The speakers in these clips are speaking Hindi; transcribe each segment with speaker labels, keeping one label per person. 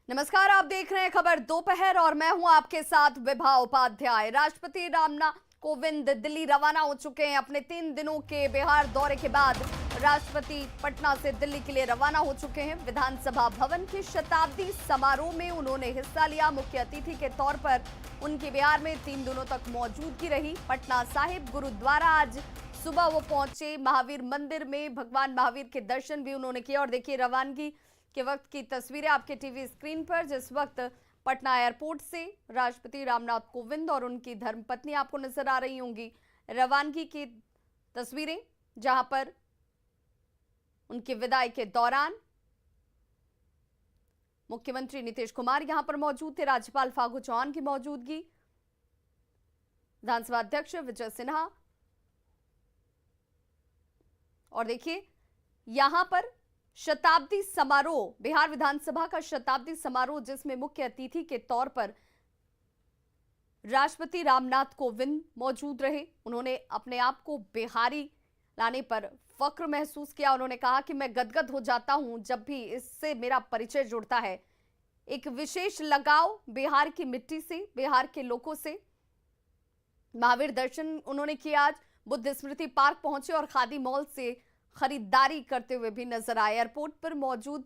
Speaker 1: नमस्कार, आप देख रहे हैं खबर दोपहर और मैं हूं आपके साथ विभा उपाध्याय। राष्ट्रपति रामनाथ कोविंद दिल्ली रवाना हो चुके हैं। अपने 3 दिनों के बिहार दौरे के बाद राष्ट्रपति पटना से दिल्ली के लिए रवाना हो चुके हैं। विधानसभा भवन के शताब्दी समारोह में उन्होंने हिस्सा लिया। मुख्य अतिथि के तौर पर उनकी बिहार में 3 दिनों तक मौजूदगी रही। पटना साहिब गुरुद्वारा आज सुबह वो पहुंचे। महावीर मंदिर में भगवान महावीर के दर्शन भी उन्होंने किए। और देखिए रवानगी के वक्त की तस्वीरें आपके टीवी स्क्रीन पर, जिस वक्त पटना एयरपोर्ट से राष्ट्रपति रामनाथ कोविंद और उनकी धर्मपत्नी आपको नजर आ रही होंगी। रवानगी की तस्वीरें जहां पर उनकी विदाई के दौरान मुख्यमंत्री नीतीश कुमार यहां पर मौजूद थे। राज्यपाल फागू चौहान की मौजूदगी, विधानसभा अध्यक्ष विजय सिन्हा, और देखिए यहां पर शताब्दी समारोह, बिहार विधानसभा का शताब्दी समारोह, जिसमें मुख्य अतिथि के तौर पर राष्ट्रपति रामनाथ कोविंद मौजूद रहे। उन्होंने अपने आप को बिहारी लाने पर फक्र महसूस किया। उन्होंने कहा कि मैं गदगद हो जाता हूं जब भी इससे मेरा परिचय जुड़ता है। एक विशेष लगाव बिहार की मिट्टी से, बिहार के लोगों से। महावीर दर्शन उन्होंने किया। आज बुद्ध स्मृति पार्क पहुंचे और खादी मॉल से खरीदारी करते हुए भी नजर आए। एयरपोर्ट पर मौजूद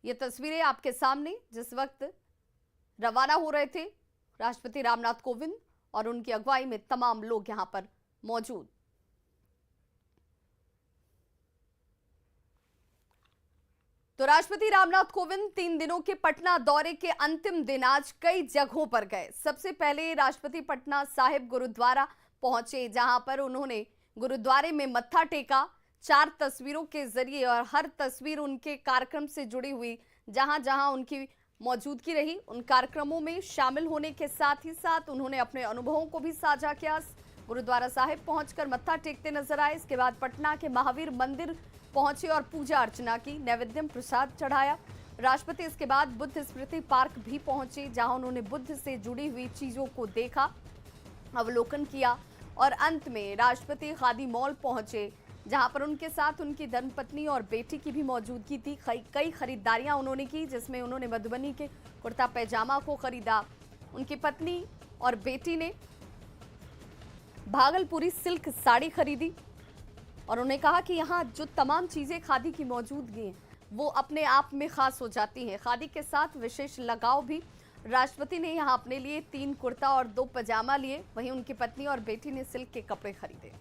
Speaker 1: ये तस्वीरें आपके सामने, जिस वक्त रवाना हो रहे थे राष्ट्रपति रामनाथ कोविंद और उनकी अगुवाई में तमाम लोग यहां पर मौजूद। तो राष्ट्रपति रामनाथ कोविंद 3 दिनों के पटना दौरे के अंतिम दिन आज कई जगहों पर गए। सबसे पहले राष्ट्रपति पटना साहिब गुरुद्वारा पहुंचे, जहां पर उन्होंने गुरुद्वारे में मत्था टेका। 4 तस्वीरों के जरिए, और हर तस्वीर उनके कार्यक्रम से जुड़ी हुई, जहां जहां उनकी मौजूदगी रही उन कार्यक्रमों में शामिल होने के साथ ही साथ उन्होंने अपने अनुभवों को भी साझा किया। गुरुद्वारा साहिब पहुंचकर मत्था टेकते नजर आए। इसके बाद पटना के महावीर मंदिर पहुंचे और पूजा अर्चना की, नैवेद्यम प्रसाद चढ़ाया। राष्ट्रपति इसके बाद बुद्ध स्मृति पार्क भी पहुंचे, जहां उन्होंने बुद्ध से जुड़ी हुई चीजों को देखा, अवलोकन किया। और अंत में राष्ट्रपति खादी मॉल पहुंचे, जहां पर उनके साथ उनकी धर्मपत्नी और बेटी की भी मौजूदगी थी। कई खरीदारियां उन्होंने की, जिसमें उन्होंने मधुबनी के कुर्ता पैजामा को खरीदा। उनकी पत्नी और बेटी ने भागलपुरी सिल्क साड़ी खरीदी। और उन्होंने कहा कि यहाँ जो तमाम चीजें खादी की मौजूदगी हैं वो अपने आप में खास हो जाती हैं। खादी के साथ विशेष लगाव भी। राष्ट्रपति ने यहाँ अपने लिए 3 कुर्ता और 2 पजामा लिए, वहीं उनकी पत्नी और बेटी ने सिल्क के कपड़े खरीदे।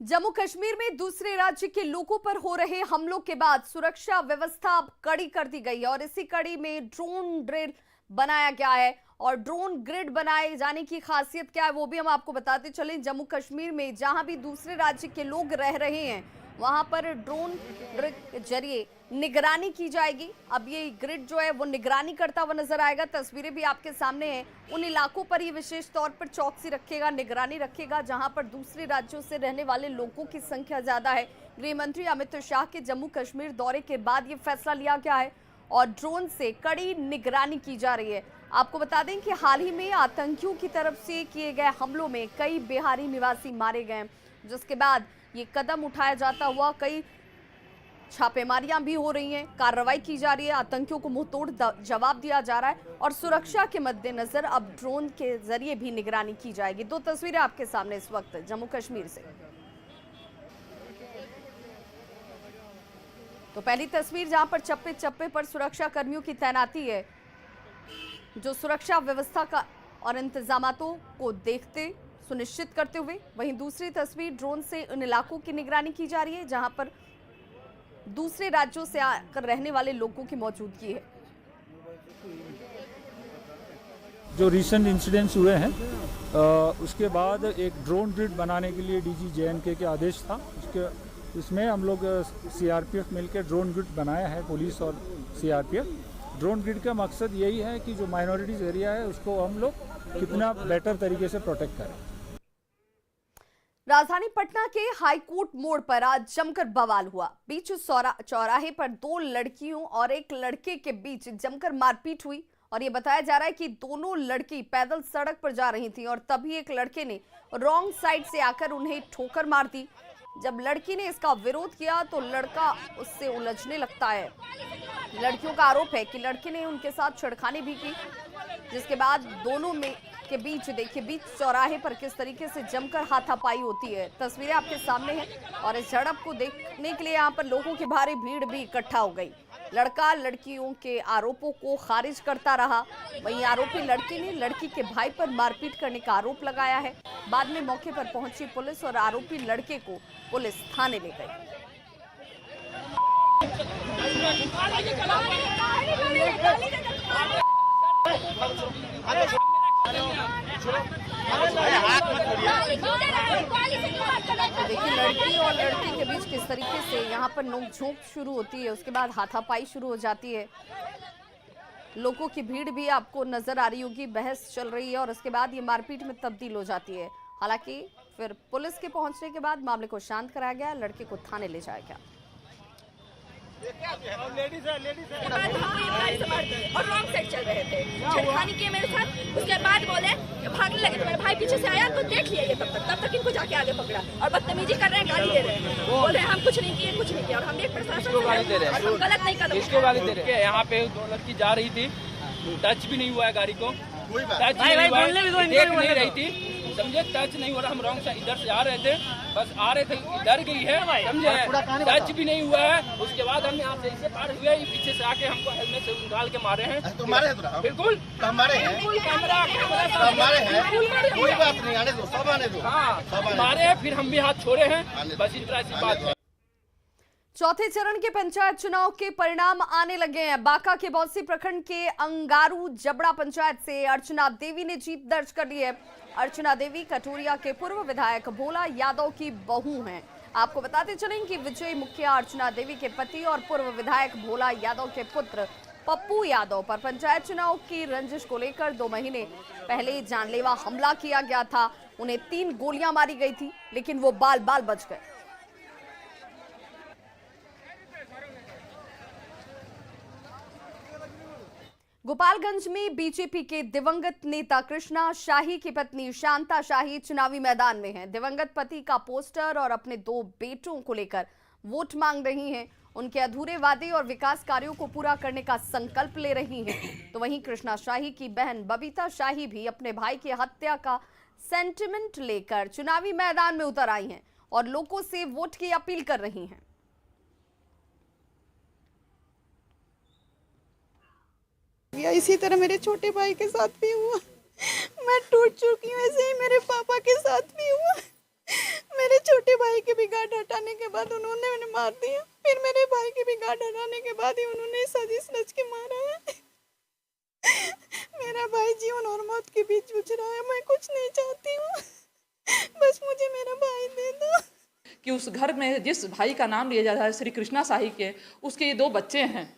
Speaker 1: जम्मू कश्मीर में दूसरे राज्य के लोगों पर हो रहे हमलों के बाद सुरक्षा व्यवस्था अब कड़ी कर दी गई है और इसी कड़ी में ड्रोन ड्रिल बनाया गया है। और ड्रोन ग्रिड बनाए जाने की खासियत क्या है वो भी हम आपको बताते चलें। जम्मू कश्मीर में जहां भी दूसरे राज्य के लोग रह रहे हैं वहां पर ड्रोन के जरिए निगरानी की जाएगी। अब ये ग्रिड जो है वो निगरानी करता हुआ नजर आएगा। तस्वीरें भी आपके सामने हैं। उन इलाकों पर ये विशेष तौर पर चौकसी रखेगा, निगरानी रखेगा, जहां पर दूसरे राज्यों से रहने वाले लोगों की संख्या ज्यादा है। गृह मंत्री अमित शाह के जम्मू कश्मीर दौरे के बाद ये फैसला लिया गया है और ड्रोन से कड़ी निगरानी की जा रही है। आपको बता दें कि हाल ही में आतंकियों की तरफ से किए गए हमलों में कई बिहारी निवासी मारे गए, जिसके बाद ये कदम उठाया जाता हुआ कई छापेमारियां भी हो रही हैं, कार्रवाई की जा रही है, आतंकियों को मुंहतोड़ जवाब दिया जा रहा है और सुरक्षा के मद्देनजर अब ड्रोन के जरिए भी निगरानी की जाएगी। 2 तस्वीरें आपके सामने इस वक्त जम्मू कश्मीर से। तो पहली तस्वीर जहां पर चप्पे चप्पे पर सुरक्षा कर्मियों की तैनाती है, जो सुरक्षा व्यवस्था का और इंतजामातों को देखते सुनिश्चित करते हुए। वहीं दूसरी तस्वीर ड्रोन से उन इलाकों की निगरानी की जा रही है जहां पर दूसरे राज्यों से आकर रहने वाले लोगों की मौजूदगी है।
Speaker 2: जो रिसेंट इंसिडेंट्स हुए हैं उसके बाद एक ड्रोन ग्रिड बनाने के लिए डीजी JNK के आदेश था। इसमें हम लोग CRPF मिलकर ड्रोन ग्रिड बनाया है, पुलिस और CRPF। ड्रोन ग्रिड का मकसद यही है कि जो माइनॉरिटीज एरिया है उसको हम लोग कितना बेटर तरीके से प्रोटेक्ट करें।
Speaker 1: राजधानी पटना के हाईकोर्ट मोड़ पर आज जमकर बवाल हुआ। बीच चौराहे पर 2 लड़कियों और एक लड़के के बीच जमकर मारपीट हुई और ये बताया जा रहा है कि दोनों लड़की पैदल सड़क पर जा रही थी और तभी एक लड़के ने रॉन्ग साइड से आकर उन्हें ठोकर मार दी। जब लड़की ने इसका विरोध किया तो लड़का उससे उलझने लगता है। लड़कियों का आरोप है कि लड़के ने उनके साथ छेड़खानी भी की, जिसके बाद दोनों में के बीच देखिए बीच चौराहे पर किस तरीके से जमकर हाथापाई होती है। तस्वीरें आपके सामने हैं और इस झड़प को देखने के लिए यहाँ पर लोगों की भारी भीड़ भी इकट्ठा हो गई। लड़का लड़कियों के आरोपों को खारिज करता रहा, वहीं आरोपी लड़की ने लड़की के भाई पर मारपीट करने का आरोप लगाया है। बाद में मौके पर पहुंची पुलिस और आरोपी लड़के को पुलिस थाने ले गई। देखिए लड़की और लड़के के बीच किस तरीके से यहाँ पर नोकझोंक शुरू होती है, उसके बाद हाथापाई शुरू हो जाती है। लोगों की भीड़ भी आपको नजर आ रही होगी, बहस चल रही है और उसके बाद ये मारपीट में तब्दील हो जाती है। हालांकि फिर पुलिस के पहुंचने के बाद मामले को शांत कराया गया, लड़के को थाने ले जाया गया।
Speaker 3: और रॉन्ग साइड चल रहे थे, छेड़खानी किए मेरे साथ। उसके बाद बोले भागने लगे तो मेरे भाई पीछे से आया तो देख लिया ये तब तक इनको जाके आगे पकड़ा और बदतमीजी कर रहे हैं, गाली दे रहे हैं। बोले हम कुछ नहीं किए और हम एक प्रशासन को गाली दे रहे हैं, हम गलत नहीं कर रहे।
Speaker 4: इसको गाली दे रहे हैं। यहाँ पे दो लड़की जा रही थी, टच भी नहीं हुआ है गाड़ी को, टच देख नहीं रही थी, समझे, टच नहीं हो रहा। हम रॉन्ग साइड इधर से आ रहे थे, बस आ रहे थे, डर गई है, समझे, टच भी नहीं हुआ है। उसके बाद हम यहाँ से इसे पार हुए, पीछे से आके हमको हेलमेट से निकाल के मारे हैं।
Speaker 5: तो मारे हैं,
Speaker 4: बिल्कुल
Speaker 5: हमारे हैं,
Speaker 4: कैमरा
Speaker 5: हमारे हैं, कोई बात नहीं, आने दो, सब आने दो।
Speaker 4: हाँ मारे हैं, फिर हम भी हाथ छोड़े हैं, बस इतना सी बात है।
Speaker 1: चौथे चरण के पंचायत चुनाव के परिणाम आने लगे हैं। बांका के बौंसी प्रखंड के अंगारू जबड़ा पंचायत से अर्चना देवी ने जीत दर्ज कर ली है। अर्चना देवी कटोरिया के पूर्व विधायक भोला यादव की बहू हैं। आपको बताते चलें कि विजयी मुखिया अर्चना देवी के पति और पूर्व विधायक भोला यादव के पुत्र पप्पू यादव पर पंचायत चुनाव की रंजिश को लेकर 2 महीने पहले जानलेवा हमला किया गया था। उन्हें 3 गोलियां मारी गई थी, लेकिन वो बाल बाल बच गए। गोपालगंज में बीजेपी के दिवंगत नेता कृष्णा शाही की पत्नी शांता शाही चुनावी मैदान में हैं। दिवंगत पति का पोस्टर और अपने 2 बेटों को लेकर वोट मांग रही हैं। उनके अधूरे वादे और विकास कार्यों को पूरा करने का संकल्प ले रही हैं। तो वहीं कृष्णा शाही की बहन बबीता शाही भी अपने भाई की हत्या का सेंटिमेंट लेकर चुनावी मैदान में उतर आई हैं और लोगों से वोट की अपील कर रही हैं।
Speaker 6: इसी तरह मेरे छोटे भाई के साथ भी हुआ, मैं टूट चुकी हूँ। ऐसे ही मेरे पापा के साथ भी हुआ। मेरे छोटे भाई की भी गांठ हटाने के बाद उन्होंने उन्हें मार दिया, फिर मेरे भाई की भी गांठ हटाने के बाद ही उन्होंने साजिश रच के मारा है। मेरा भाई जीवन और मौत के बीच जूझ रहा है। मैं कुछ नहीं चाहती हूँ, बस मुझे मेरा भाई दे दो।
Speaker 7: कि उस घर में जिस भाई का नाम लिया जा रहा है श्री कृष्णा शाही के, उसके ये 2 बच्चे हैं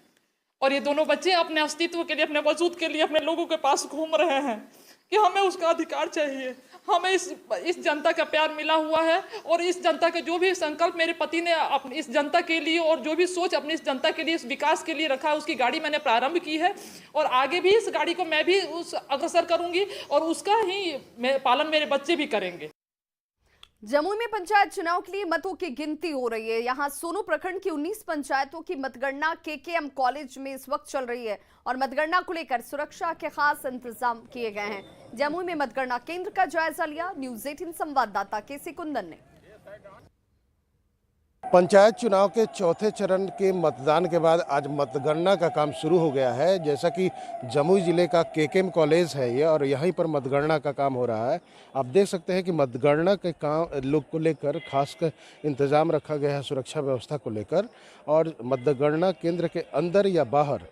Speaker 7: और ये दोनों बच्चे अपने अस्तित्व के लिए, अपने वजूद के लिए अपने लोगों के पास घूम रहे हैं कि हमें उसका अधिकार चाहिए। हमें इस जनता का प्यार मिला हुआ है और इस जनता का जो भी संकल्प मेरे पति ने अपनी इस जनता के लिए और जो भी सोच अपनी इस जनता के लिए, इस विकास के लिए रखा है, उसकी गाड़ी मैंने प्रारंभ की है और आगे भी इस गाड़ी को मैं भी अग्रसर करूंगी और उसका ही पालन मेरे बच्चे भी करेंगे।
Speaker 1: जमुई में पंचायत चुनाव के लिए मतों की गिनती हो रही है। यहां सोनू प्रखंड की 19 पंचायतों की मतगणना केकेएम कॉलेज में इस वक्त चल रही है और मतगणना को लेकर सुरक्षा के खास इंतजाम किए गए हैं। जमुई में मतगणना केंद्र का जायजा लिया न्यूज़ 18 संवाददाता केसी कुंदन ने।
Speaker 5: पंचायत चुनाव के चौथे चरण के मतदान के बाद आज मतगणना का काम शुरू हो गया है। जैसा कि जमुई जिले का केकेएम कॉलेज है ये और यहीं पर मतगणना का काम हो रहा है। आप देख सकते हैं कि मतगणना के काम लोग को लेकर खास कर इंतजाम रखा गया है सुरक्षा व्यवस्था को लेकर और मतगणना केंद्र के अंदर या बाहर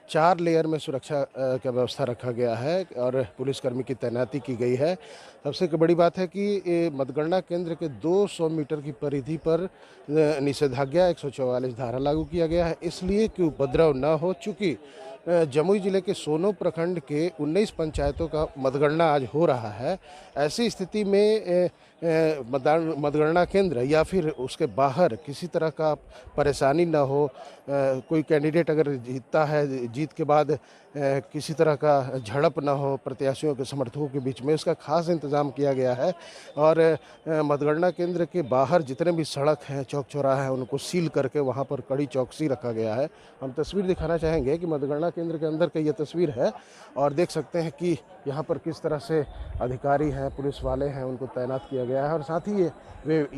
Speaker 5: 4 लेयर में सुरक्षा का व्यवस्था रखा गया है और पुलिसकर्मी की तैनाती की गई है। सबसे बड़ी बात है कि मतगणना केंद्र के 200 मीटर की परिधि पर निषेधाज्ञा 144 धारा लागू किया गया है, इसलिए कि उपद्रव न हो। चूँकि जमुई जिले के सोनो प्रखंड के 19 पंचायतों का मतगणना आज हो रहा है। ऐसी स्थिति में मतगणना केंद्र या फिर उसके बाहर किसी तरह का परेशानी न हो, कोई कैंडिडेट अगर जीतता है, जीत के बाद किसी तरह का झड़प न हो प्रत्याशियों के समर्थकों के बीच में, उसका खास इंतजाम किया गया है। और मतगणना केंद्र के बाहर जितने भी सड़क हैं, चौक चौराहे हैं, उनको सील करके वहां पर कड़ी चौकसी रखा गया है। हम तस्वीर दिखाना चाहेंगे कि मतगणना केंद्र के अंदर की ये तस्वीर है और देख सकते हैं कि यहाँ पर किस तरह से अधिकारी हैं, पुलिस वाले हैं, उनको तैनात किया गया है। और साथ ही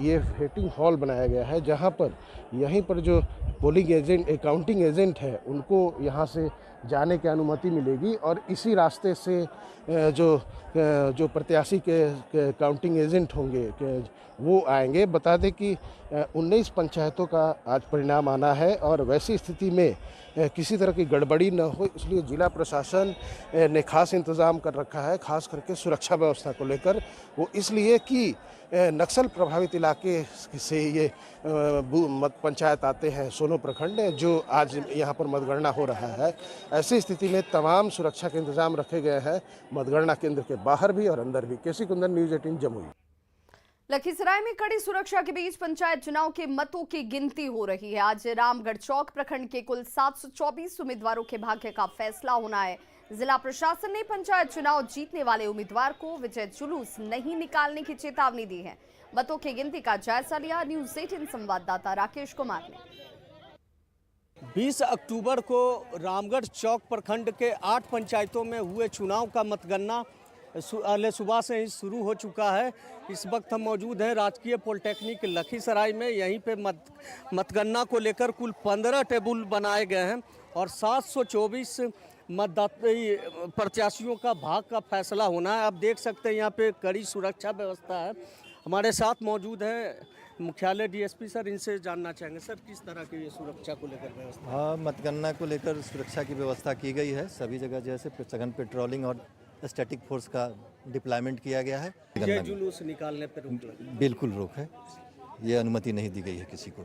Speaker 5: ये वेटिंग हॉल बनाया गया है जहाँ पर यहीं पर जो पोलिंग एजेंट, काउंटिंग एजेंट है, उनको यहाँ से जाने की अनुमति मिलेगी और इसी रास्ते से जो प्रत्याशी के काउंटिंग एजेंट होंगे वो आएंगे। बता दें कि 19 पंचायतों का आज परिणाम आना है और वैसी स्थिति में किसी तरह की गड़बड़ी न हो, इसलिए जिला प्रशासन ने खास इंतज़ाम कर रखा है, खास करके सुरक्षा व्यवस्था को लेकर। वो इसलिए कि नक्सल प्रभावित इलाके से ये पंचायत आते हैं, सोनो प्रखंड, जो आज यहाँ पर मतगणना हो रहा है। ऐसी स्थिति में तमाम सुरक्षा के इंतजाम रखे गए हैं, मतगणना केंद्र के बाहर भी और अंदर भी। केसी कुंदन, न्यूज़ 18 जमुई।
Speaker 1: लखीसराय में कड़ी सुरक्षा के बीच पंचायत चुनाव के मतों की गिनती हो रही है। आज रामगढ़ चौक प्रखंड के कुल 724 उम्मीदवारों के भाग्य का फैसला होना है। जिला प्रशासन ने पंचायत चुनाव जीतने वाले उम्मीदवार को विजय जुलूस नहीं निकालने की चेतावनी दी है। मतों की गिनती का जायजा लिया न्यूज़ 18 संवाददाता राकेश कुमार ने।
Speaker 8: 20 अक्टूबर को रामगढ़ चौक प्रखंड के 8 पंचायतों में हुए चुनाव का मतगणना सुबह से ही शुरू हो चुका है। इस वक्त हम मौजूद हैं राजकीय पॉलिटेक्निक लखीसराय में। यहीं पे मतगणना को लेकर कुल 15 टेबल बनाए गए हैं और 724 मतदाता प्रत्याशियों का भाग का फैसला होना है। आप देख सकते हैं यहाँ पे कड़ी सुरक्षा व्यवस्था है। हमारे साथ मौजूद हैं मुख्यालय डीएसपी सर, इनसे जानना चाहेंगे सर किस तरह की ये सुरक्षा को लेकर व्यवस्था।
Speaker 9: हाँ, मतगणना को लेकर सुरक्षा की व्यवस्था की गई है। सभी जगह जैसे सघन पेट्रोलिंग और स्टैटिक फोर्स का डिप्लॉयमेंट किया गया है।
Speaker 8: ये जुलूस निकालने पर रोक
Speaker 9: बिल्कुल रोक है, ये अनुमति नहीं दी गई है किसी को।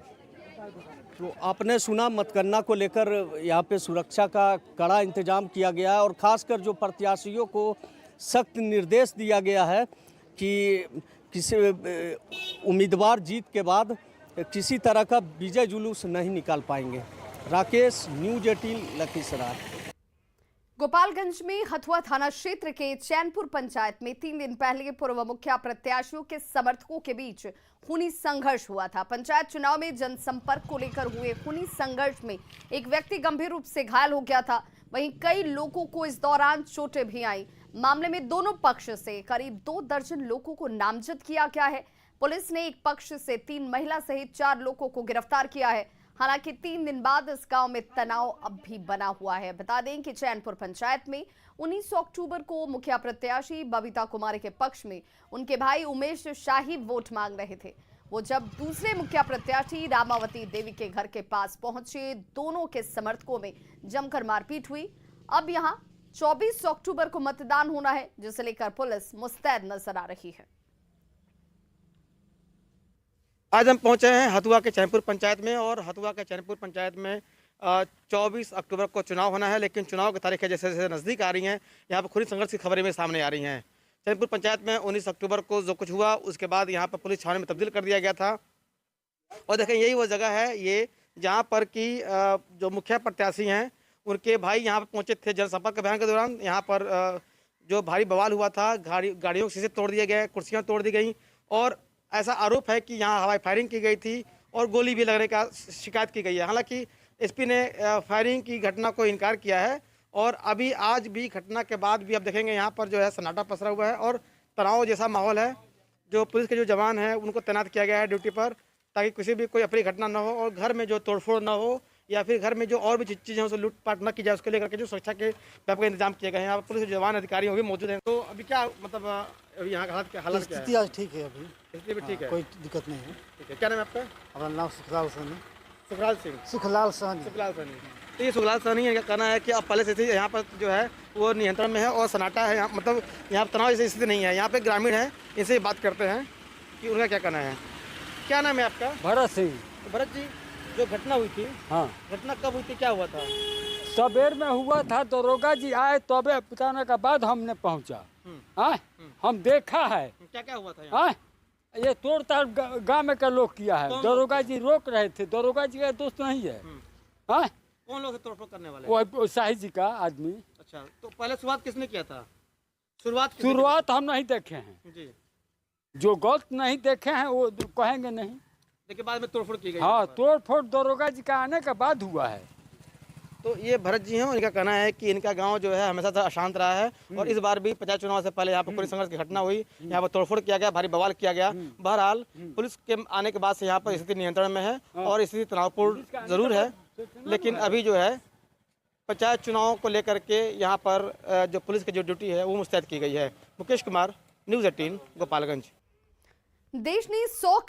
Speaker 8: तो आपने सुना मतगणना को लेकर यहाँ पे सुरक्षा का कड़ा इंतजाम किया गया है और खासकर जो प्रत्याशियों को सख्त निर्देश दिया गया है कि किसी उम्मीदवार जीत के बाद किसी तरह का विजय जुलूस नहीं निकाल पाएंगे। राकेश, न्यूज़ 18 लखीसराय।
Speaker 1: गोपालगंज में हथुआ थाना क्षेत्र के चैनपुर पंचायत में 3 दिन पहले पूर्व मुखिया प्रत्याशियों के समर्थकों के बीच खूनी संघर्ष हुआ था। पंचायत चुनाव में जनसंपर्क को लेकर हुए खूनी संघर्ष में एक व्यक्ति गंभीर रूप से घायल हो गया था। वहीं कई लोगों को इस दौरान चोटें भी आई। मामले में दोनों पक्ष से करीब 2 दर्जन लोगों को नामजद किया गया है। पुलिस ने एक पक्ष से 3 महिला सहित 4 लोगों को गिरफ्तार किया है। हालांकि 3 दिन बाद इस गांव में तनाव अब भी बना हुआ है। बता दें कि चैनपुर पंचायत में 19 अक्टूबर को मुखिया प्रत्याशी बबीता कुमारी के पक्ष में उनके भाई उमेश शाही वोट मांग रहे थे। वो जब दूसरे मुखिया प्रत्याशी रामावती देवी के घर के पास पहुंचे, दोनों के समर्थकों में जमकर मारपीट हुई। अब यहां 24 अक्टूबर को मतदान होना है, जिसे लेकर पुलिस मुस्तैद नजर आ रही है।
Speaker 10: आज हम पहुंचे हैं हथुआ के चैनपुर पंचायत में और हथुआ के चैनपुर पंचायत में 24 अक्टूबर को चुनाव होना है, लेकिन चुनाव की तारीखें जैसे जैसे नज़दीक आ रही हैं, यहाँ पर खुली संघर्ष की खबरें भी सामने आ रही हैं। चैनपुर पंचायत में 19 अक्टूबर को जो कुछ हुआ उसके बाद यहाँ पर पुलिस थाने में तब्दील कर दिया गया था। और देखें, यही वो जगह है ये जहाँ पर कि जो मुखिया प्रत्याशी हैं उनके भाई यहाँ पर पहुँचे थे जनसंपर्क अभियान के दौरान। यहाँ पर जो भारी बवाल हुआ था, गाड़ियों के शीशे तोड़ दिए गए, कुर्सियाँ तोड़ दी गई और ऐसा आरोप है कि यहाँ हवाई फायरिंग की गई थी और गोली भी लगने का शिकायत की गई है। हालांकि एसपी ने फायरिंग की घटना को इनकार किया है और अभी आज भी घटना के बाद भी अब देखेंगे यहाँ पर जो है सन्नाटा पसरा हुआ है और तनाव जैसा माहौल है। जो पुलिस के जो जवान हैं उनको तैनात किया गया है ड्यूटी पर, ताकि किसी भी कोई अप्रिय घटना न हो और घर में जो तोड़फोड़ न हो या फिर घर में जो और भी चीज़ें उसे लूटपाट न की जाए, उसको लेकर के जो सुरक्षा के व्यापक इंतजाम किए गए हैं। यहाँ पुलिस के जवान अधिकारी भी मौजूद हैं। तो अभी क्या मतलब अभी यहाँ का हालत क्या है?
Speaker 11: स्थिति आज ठीक है, अभी
Speaker 10: स्थिति भी ठीक है,
Speaker 11: कोई दिक्कत नहीं है।
Speaker 10: ठीक है। क्या नाम है आपका?
Speaker 11: हमारा नाम सुखलाल सहनी।
Speaker 10: सुखलाल सिंह।
Speaker 11: सुखलाल सहनी।
Speaker 10: सुखलाल सहनी। तो ये सुखलाल सहनी का कहना है कि अब पहले से यहाँ पर जो है वो नियंत्रण में है और सन्नाटा है। यहाँ मतलब यहाँ पर तनाव जैसी स्थिति नहीं है। यहाँ पे ग्रामीण है, इनसे बात करते हैं कि उनका क्या कहना है। क्या नाम है आपका?
Speaker 12: भरत सिंह।
Speaker 10: भरत जी, जो घटना हुई थी,
Speaker 12: हाँ,
Speaker 10: घटना कब हुई थी, क्या हुआ था?
Speaker 12: सवेर में हुआ था, दरोगा जी आए तबे बताने के बाद हमने पहुंचा। हम देखा है
Speaker 10: क्या क्या हुआ था यहाँ?
Speaker 12: ये तोड़ ताड़ गाँव में का लोग किया है। दरोगा जी रोक रहे थे, दरोगा जी का दोस्त नहीं है।
Speaker 10: कौन लोग तोड़फोड़ करने वाले?
Speaker 12: वो शाही जी का आदमी।
Speaker 10: अच्छा, तो पहले शुरुआत किसने किया था?
Speaker 12: शुरुआत हम नहीं देखे हैं
Speaker 10: जी।
Speaker 12: जो गलत नहीं देखे हैं वो कहेंगे नहीं,
Speaker 10: लेकिन बाद में तोड़फोड़ की गई।
Speaker 12: हाँ, तोड़फोड़ दरोगा जी का आने के बाद हुआ है।
Speaker 10: तो ये भरत जी हैं, इनका कहना है कि इनका गांव जो है हमेशा से अशांत रहा है और इस बार भी पंचायत चुनाव से पहले यहाँ पर पूरी संघर्ष की घटना हुई, यहाँ पर तोड़फोड़ किया गया, भारी बवाल किया गया। बहरहाल पुलिस के आने के बाद से यहाँ पर स्थिति नियंत्रण में है और स्थिति तनावपूर्ण जरूर है, लेकिन अभी जो है पंचायत चुनाव को लेकर के यहाँ पर जो पुलिस की जो ड्यूटी है वो मुस्तैद की गई है। मुकेश कुमार, न्यूज़ 18, गोपालगंज।
Speaker 1: देश ने 100 करोड़